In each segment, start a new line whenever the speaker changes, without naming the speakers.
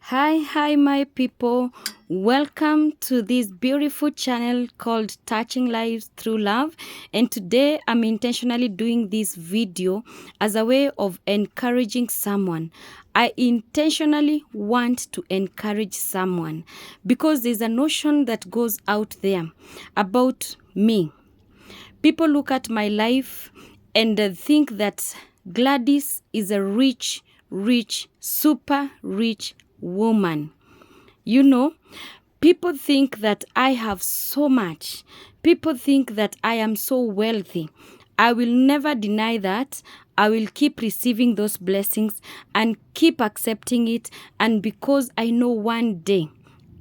Hi, my people. Welcome to this beautiful channel called Touching Lives Through Love. And today I'm intentionally doing this video as a way of encouraging someone. I intentionally want to encourage someone because there's a notion that goes out there about me. People look at my life and think that Gladys is a rich, super rich woman. You know, people think that I have so much. People think that I am so wealthy. I will never deny that. I will keep receiving those blessings and keep accepting it. And because I know one day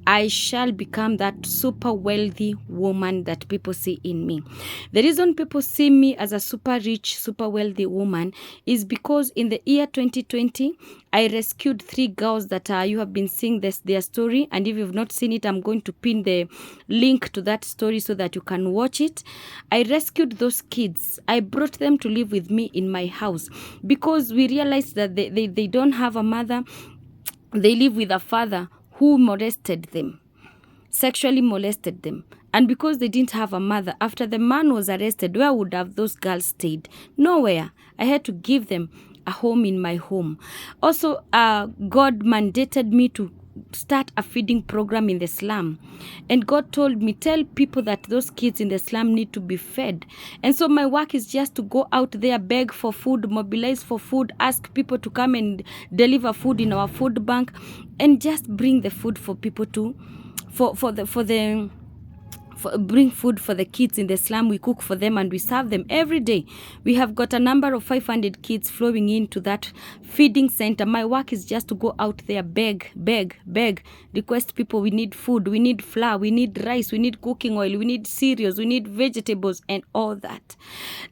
I shall become that super wealthy woman that people see in me. The reason people see me as a super rich, super wealthy woman is because in the year 2020, I rescued 3 girls that you have been seeing their story. And if you've not seen it, I'm going to pin the link to that story so that you can watch it. I rescued those kids. I brought them to live with me in my house because we realized that they don't have a mother. They live with a father who molested them, sexually molested them. And because they didn't have a mother, after the man was arrested, where would have those girls stayed? Nowhere. I had to give them a home in my home. Also, God mandated me to start a feeding program in the slum. And God told me, tell people that those kids in the slum need to be fed. And so my work is just to go out there, beg for food, mobilize for food, ask people to come and deliver food in our food bank, and just bring the food for people to, bring food for the kids in the slum. We cook for them and we serve them every day. We have got a number of 500 kids flowing into that feeding center. My work is just to go out there, beg, request people. We need food, we need flour, we need rice, we need cooking oil, we need cereals, we need vegetables and all that.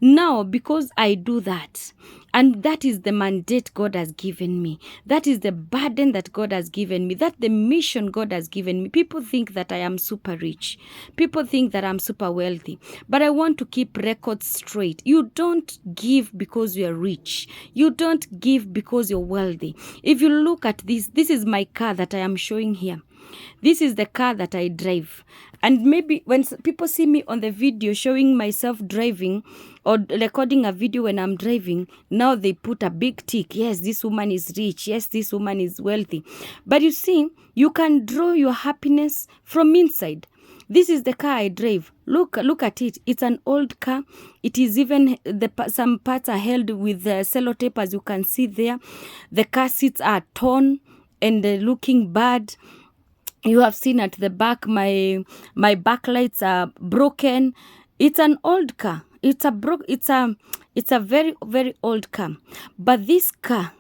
Now, because I do that, and that is the mandate God has given me. That is the burden that God has given me. That's the mission God has given me. People think that I am super rich. People think that I'm super wealthy. But I want to keep records straight. You don't give because you're rich. You don't give because you're wealthy. If you look at this is my car that I am showing here. This is the car that I drive. And maybe when people see me on the video showing myself driving or recording a video when I'm driving, now they put a big tick. Yes, this woman is rich. Yes, this woman is wealthy. But you see, you can draw your happiness from inside. This is the car I drive. Look at it. It's an old car. It is even, some parts are held with sellotape, as you can see there. The car seats are torn and looking bad. You have seen at the back, my backlights are broken. It's an old car. It's a very, very old car. But this car,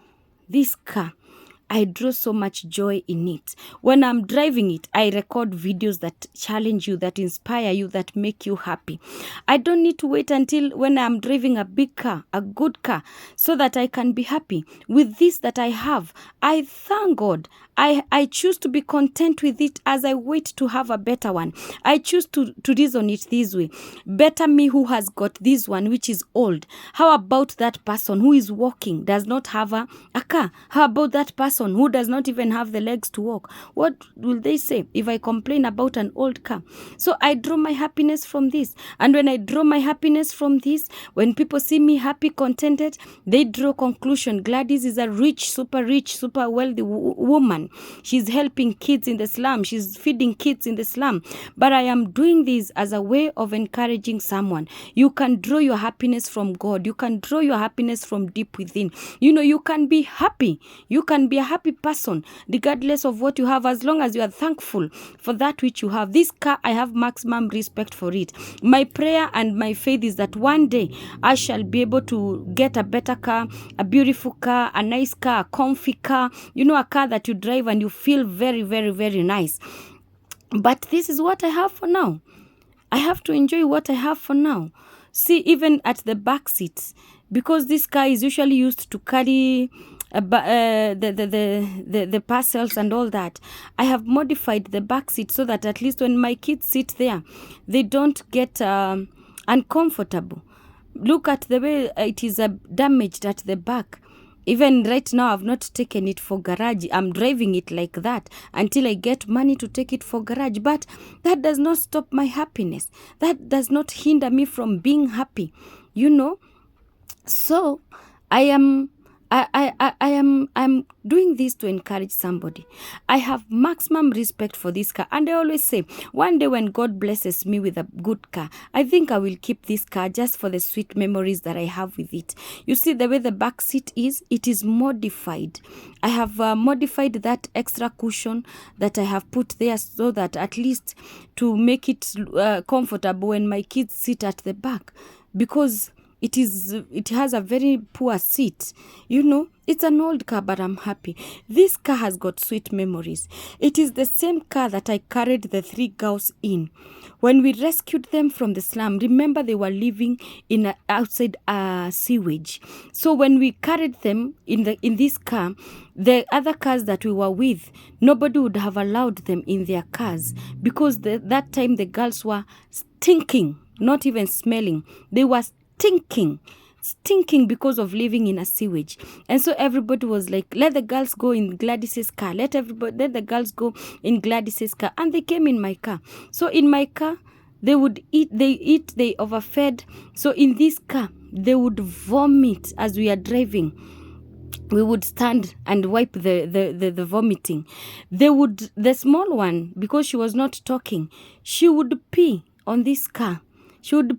I draw so much joy in it. When I'm driving it, I record videos that challenge you, that inspire you, that make you happy. I don't need to wait until when I'm driving a big car, a good car, so that I can be happy. With this that I have, I thank God. I choose to be content with it as I wait to have a better one. I choose to reason it this way. Better me who has got this one, which is old. How about that person who is walking, does not have a car? How about that person who does not even have the legs to walk? What will they say if I complain about an old car? So I draw my happiness from this. And when I draw my happiness from this, when people see me happy, contented, they draw conclusion. Gladys is a rich, super wealthy woman. She's helping kids in the slum. She's feeding kids in the slum. But I am doing this as a way of encouraging someone. You can draw your happiness from God. You can draw your happiness from deep within. You know, you can be happy. You can be a happy person regardless of what you have, as long as you are thankful for that which you have. This car, I have maximum respect for it. My prayer and my faith is that one day I shall be able to get a better car, a beautiful car, a nice car, a comfy car, you know, a car that you drive and you feel very, very, very nice. But this is what I have for now. I have to enjoy what I have for now. See, even at the back seats, because this car is usually used to carry the parcels and all that, I have modified the back seat so that at least when my kids sit there, they don't get uncomfortable. Look at the way it is damaged at the back. Even right now, I've not taken it for garage. I'm driving it like that until I get money to take it for garage. But that does not stop my happiness. That does not hinder me from being happy, you know. So I'm doing this to encourage somebody. I have maximum respect for this car, and I always say, one day when God blesses me with a good car, I think I will keep this car just for the sweet memories that I have with it. You see the way the back seat is, it is modified. I have modified that extra cushion that I have put there so that at least to make it comfortable when my kids sit at the back, because it has a very poor seat. You know, it's an old car, but I'm happy. This car has got sweet memories. It is the same car that I carried the 3 girls in. When we rescued them from the slum, remember they were living in outside sewage. So when we carried them in this car, the other cars that we were with, nobody would have allowed them in their cars, because that time the girls were stinking, not even smelling. They were stinking because of living in a sewage. And so everybody was like, let the girls go in Gladys's car, let the girls go in Gladys's car. And they came in my car. So in my car, they would eat, they overfed. So in this car, they would vomit as we are driving. We would stand and wipe the vomiting. The small one, because she was not talking, she would pee on this car. She would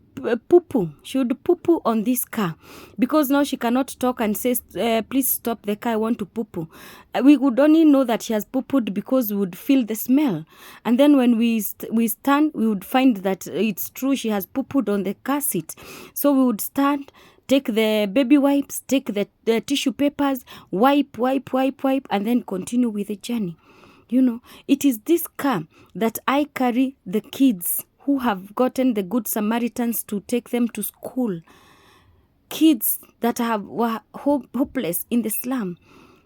poo-poo on this car, because now she cannot talk and says, please stop the car, I want to poo-poo. We would only know that she has poo-pooed because we would feel the smell. And then when we stand, we would find that it's true, she has poo-pooed on the car seat. So we would stand, take the baby wipes, take the tissue papers, wipe, and then continue with the journey. You know, it is this car that I carry the kids who have gotten the Good Samaritans to take them to school. Kids that were hopeless in the slum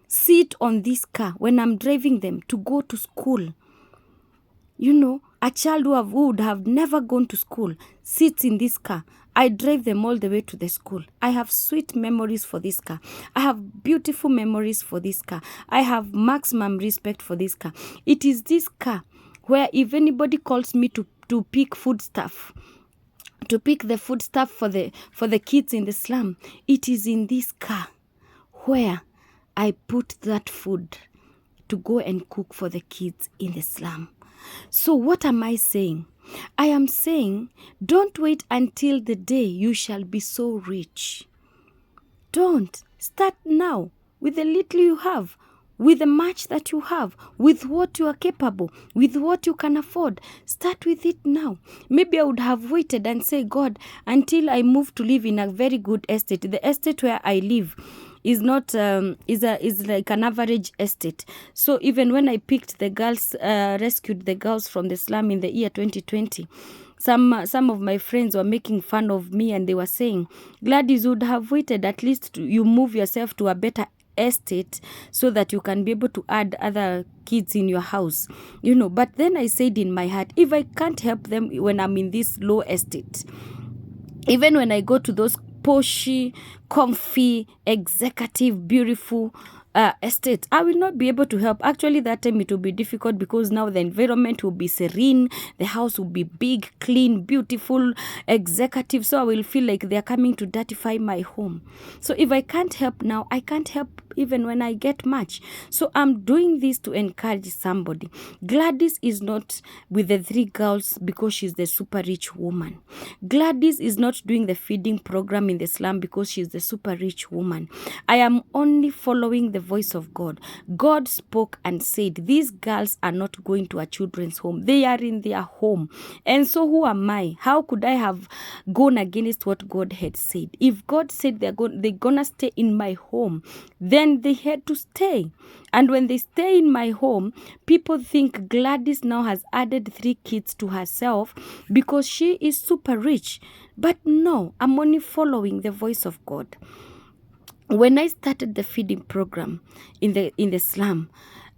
sit on this car when I'm driving them to go to school. You know, a child who would have never gone to school sits in this car. I drive them all the way to the school. I have sweet memories for this car. I have beautiful memories for this car. I have maximum respect for this car. It is this car where if anybody calls me to pick foodstuff, to pick the foodstuff for the kids in the slum, it is in this car where I put that food to go and cook for the kids in the slum. So what am I saying? I am saying, don't wait until the day you shall be so rich. Don't. Start now with the little you have, with the much that you have, with what you are capable, with what you can afford. Start with it now. Maybe I would have waited and say, God, until I move to live in a very good estate. The estate where I live is not is like an average estate. So even when I picked the girls, rescued the girls from the slum in the year 2020, some of my friends were making fun of me, and they were saying, Gladys would have waited at least you move yourself to a better estate so that you can be able to add other kids in your house, you know. But then I said in my heart, if I can't help them when I'm in this low estate, even when I go to those poshy, comfy, executive, beautiful estate, I will not be able to help. Actually, that time it will be difficult, because now the environment will be serene, the house will be big, clean, beautiful, executive. So I will feel like they're coming to dirtify my home. So if I can't help now, I can't help even when I get much. So I'm doing this to encourage somebody. Gladys is not with the 3 girls because she's the super rich woman. Gladys is not doing the feeding program in the slum because she's the super rich woman. I am only following the voice of God. God spoke and said, these girls are not going to a children's home. They are in their home. And so who am I? How could I have gone against what God had said? If God said they're gonna stay in my home, then they had to stay. And when they stay in my home, people think Gladys now has added 3 kids to herself because she is super rich. But no, I'm only following the voice of God. When I started the feeding program in the slum,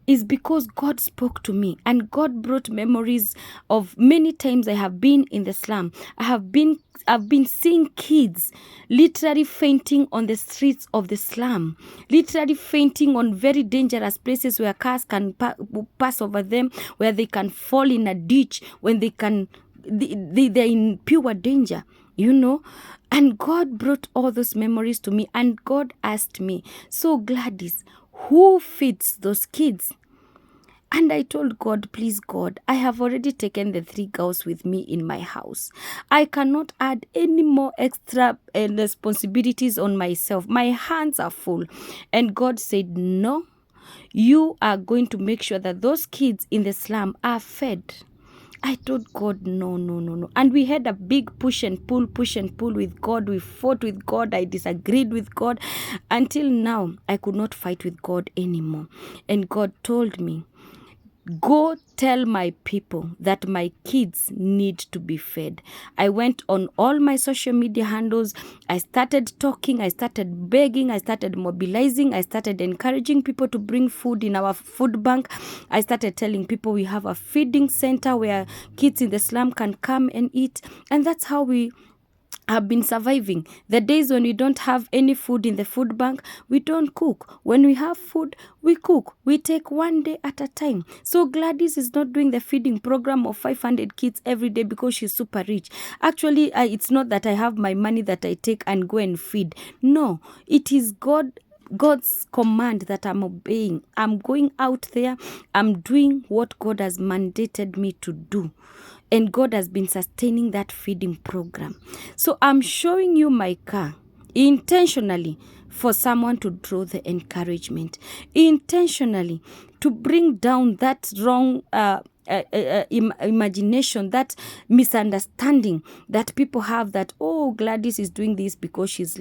is because God spoke to me, and God brought memories of many times I have been in the slum. I've been seeing kids literally fainting on the streets of the slum, literally fainting on very dangerous places where cars can pass over them, where they can fall in a ditch, when they're in pure danger, And God brought all those memories to me, and God asked me, so Gladys, who feeds those kids? And I told God, please God, I have already taken the 3 girls with me in my house. I cannot add any more extra responsibilities on myself. My hands are full. And God said, no, you are going to make sure that those kids in the slum are fed. I told God, no. And we had a big push and pull with God. We fought with God. I disagreed with God. Until now, I could not fight with God anymore. And God told me, go tell my people that my kids need to be fed. I went on all my social media handles. I started talking. I started begging. I started mobilizing. I started encouraging people to bring food in our food bank. I started telling people we have a feeding center where kids in the slum can come and eat. And that's how we have been surviving. The days when we don't have any food in the food bank, we don't cook. When we have food, we cook. We take one day at a time. So Gladys is not doing the feeding program of 500 kids every day because she's super rich. Actually, it's not that I have my money that I take and go and feed. No, it is God's command that I'm obeying. I'm going out there. I'm doing what God has mandated me to do. And God has been sustaining that feeding program. So I'm showing you my car intentionally for someone to draw the encouragement. Intentionally to bring down that wrong imagination, that misunderstanding that people have that, oh, Gladys is doing this because she's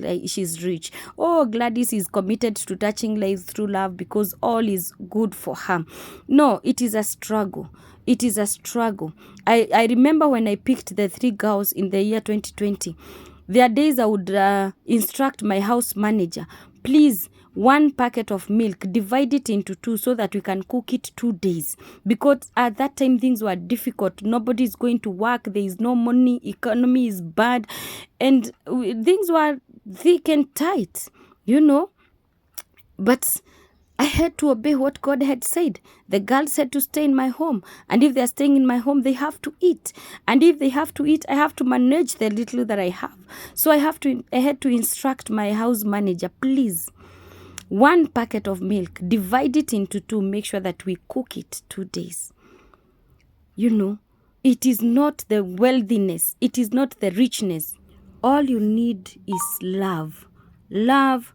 rich. Oh, Gladys is committed to touching lives through love because all is good for her. No, it is a struggle. It is a struggle. I remember when I picked the 3 girls in the year 2020, there are days I would instruct my house manager, please, 1 packet of milk, divide it into 2 so that we can cook it 2 days. Because at that time, things were difficult. Nobody is going to work. There is no money. Economy is bad. And things were thick and tight, But I had to obey what God had said. The girls had to stay in my home. And if they're staying in my home, they have to eat. And if they have to eat, I have to manage the little that I have. So I had to instruct my house manager, please, 1 packet of milk, divide it into 2, make sure that we cook it 2 days. It is not the wealthiness. It is not the richness. All you need is love. Love,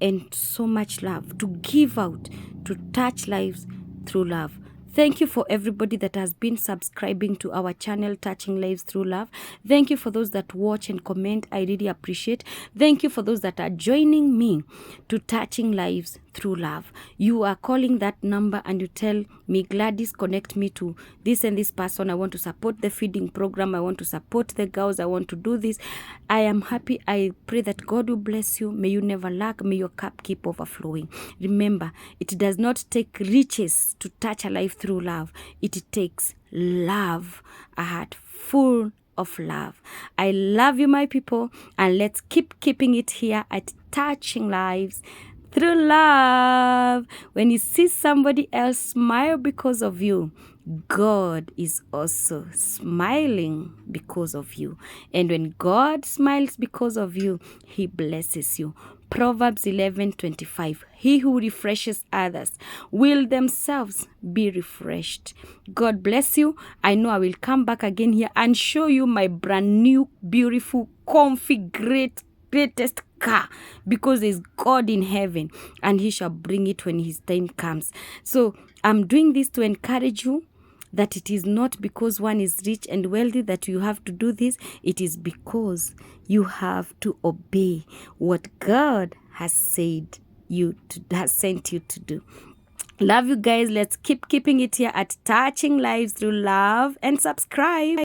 and so much love to give out, to touch lives through love. Thank you for everybody that has been subscribing to our channel, Touching Lives Through Love. Thank you for those that watch and comment. I really appreciate. Thank you for those that are joining me to Touching Lives Through Love. You are calling that number and you tell me, Gladys, connect me to this and this person. I want to support the feeding program. I want to support the girls. I want to do this. I am happy. I pray that God will bless you. May you never lack. May your cup keep overflowing. Remember, it does not take riches to touch a life through love. It takes love, a heart full of love. I love you, my people, and let's keep keeping it here at Touching Lives Through Love. When you see somebody else smile because of you, God is also smiling because of you. And when God smiles because of you, He blesses you. Proverbs 11:25. He who refreshes others will themselves be refreshed. God bless you. I know I will come back again here and show you my brand new, beautiful, comfy, greatest car, because there's God in heaven and He shall bring it when His time comes. So I'm doing this to encourage you that it is not because one is rich and wealthy that you have to do this. It is because you have to obey what God has said has sent you to do. Love you guys. Let's keep keeping it here at Touching Lives Through Love, and subscribe.